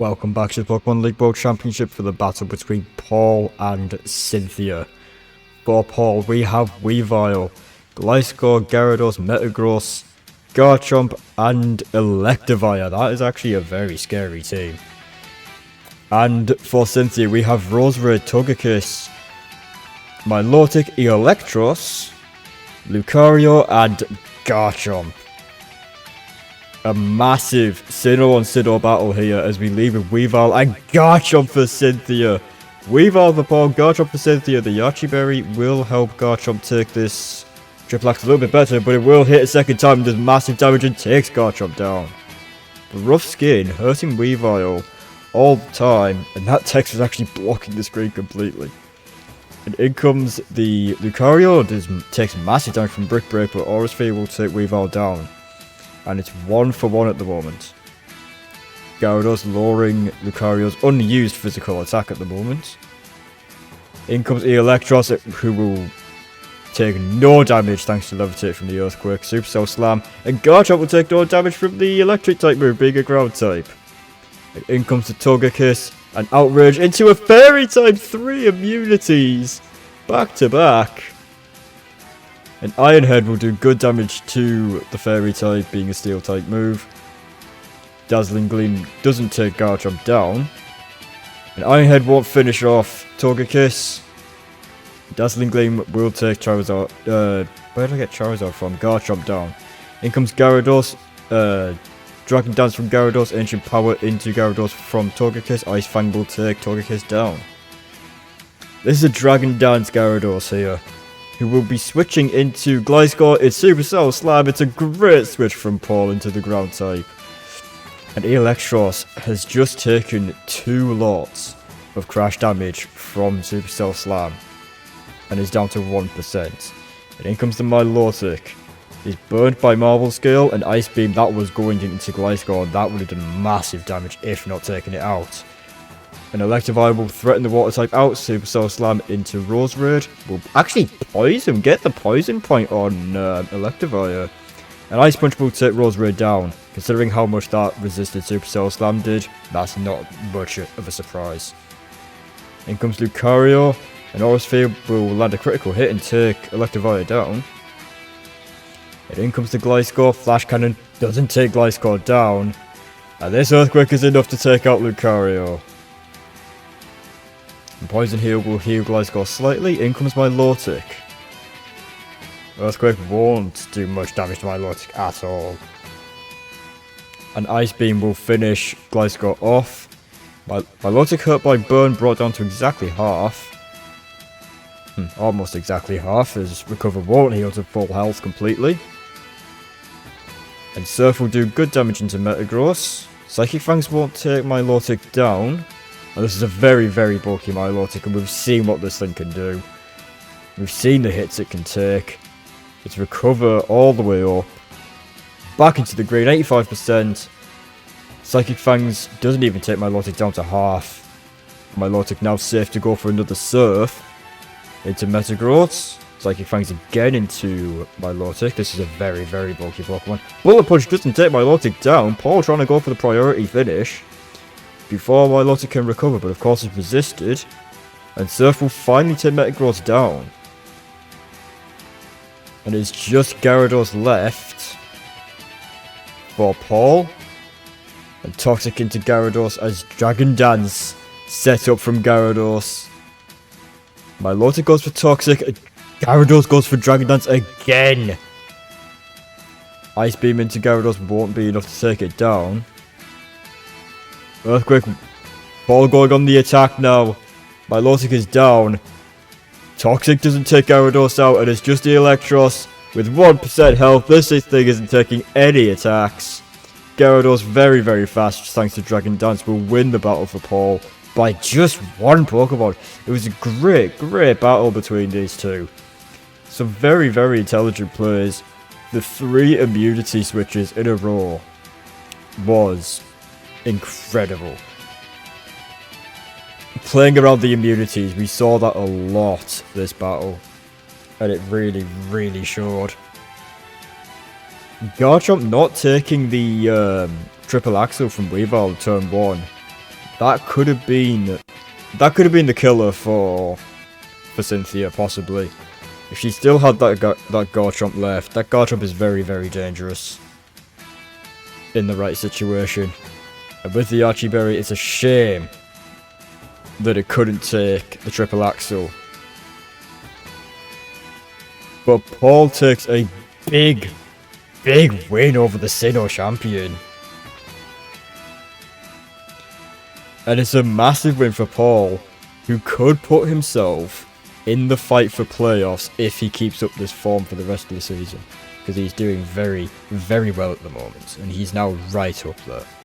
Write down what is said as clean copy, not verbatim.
Welcome back to the Pokemon League World Championship for the battle between Paul and Cynthia. For Paul, we have Weavile, Gliscor, Gyarados, Metagross, Garchomp, and Electivire. That is actually a very scary team. And for Cynthia, we have Roserade, Togekiss, Milotic, Electros, Lucario, and Garchomp. A massive Sinnoh-on-Sinnoh battle here as we leave with Weavile and Garchomp for Cynthia. Weavile for Paul, Garchomp for Cynthia. The Yachi Berry will help Garchomp take this Triple Axe a little bit better, but it will hit a second time and does massive damage and takes Garchomp down. The rough skin hurting Weavile all the time, and that text is actually blocking the screen completely. And in comes the Lucario, takes massive damage from Brick Break, but Aura Sphere will take Weavile down. And it's 1-for-1 at the moment. Gyarados lowering Lucario's unused physical attack at the moment. In comes Electros, who will take no damage thanks to Levitate from the Earthquake, Supercell Slam, and Garchomp will take no damage from the Electric type move, being a ground type. And in comes the Togekiss, and Outrage into a Fairy type, 3 immunities, back to back. And Iron Head will do good damage to the Fairy type, being a Steel type move. Dazzling Gleam doesn't take Garchomp down. And Iron Head won't finish off Togekiss. Dazzling Gleam will take Charizard. Where did I get Charizard from? Garchomp down. In comes Gyarados. Dragon Dance from Gyarados. Ancient Power into Gyarados from Togekiss. Ice Fang will take Togekiss down. This is a Dragon Dance Gyarados here, who will be switching into Gliscor. It's Supercell Slam. It's a great switch from Paul into the ground type. And Electros has just taken 2 lots of crash damage from Supercell Slam and is down to 1%. And in comes the Milotic. He's burned by Marble Scale and Ice Beam. That was going into Gliscor, and that would have done massive damage if not taking it out. And Electivire will threaten the water type out. Supercell Slam into Roserade. Will actually poison, get the poison point on Electivire. And Ice Punch will take Roserade down. Considering how much that resisted Supercell Slam did, that's not much of a surprise. In comes Lucario. And Aura Sphere will land a critical hit and take Electivire down. And in comes the Gliscor. Flash Cannon doesn't take Gliscor down. And this Earthquake is enough to take out Lucario. And Poison Heal will heal Gliscor slightly. In comes Milotic. Earthquake won't do much damage to Milotic at all. And Ice Beam will finish Gliscor off. Milotic hurt by Burn brought down to exactly half. Almost exactly half, as Recover won't heal to full health completely. And Surf will do good damage into Metagross. Psychic Fangs won't take Milotic down. And this is a very, very bulky Milotic, and we've seen what this thing can do. We've seen the hits it can take. It's Recover all the way up. Back into the green, 85%. Psychic Fangs doesn't even take Milotic down to half. Milotic now safe to go for another Surf. Into Metagross. Psychic Fangs again into Milotic. This is a very, very bulky Pokemon. Bullet Punch doesn't take Milotic down. Paul trying to go for the priority finish before Milotic can recover, but of course it's resisted. And Surf will finally take Metagross down. And it's just Gyarados left for Paul. And Toxic into Gyarados as Dragon Dance set up from Gyarados. Milotic goes for Toxic. Gyarados goes for Dragon Dance again. Ice Beam into Gyarados won't be enough to take it down. Earthquake. Paul going on the attack now. Milotic is down. Toxic doesn't take Gyarados out, and it's just the Electros with 1% health. This thing isn't taking any attacks. Gyarados very, very fast thanks to Dragon Dance will win the battle for Paul by just 1 Pokemon. It was a great, great battle between these two. Some very, very intelligent plays. The 3 immunity switches in a row was incredible. Playing around the immunities, we saw that a lot this battle. And it really, really showed. Garchomp not taking the triple axle from Weavile turn 1 that could have been the killer for Cynthia, possibly. If she still had that Garchomp left, that Garchomp is very, very dangerous in the right situation. And with the Archie Berry, it's a shame that it couldn't take the triple axel. But Paul takes a big win over the Sinnoh champion. And it's a massive win for Paul, who could put himself in the fight for playoffs if he keeps up this form for the rest of the season. Because he's doing very, very well at the moment, and he's now right up there.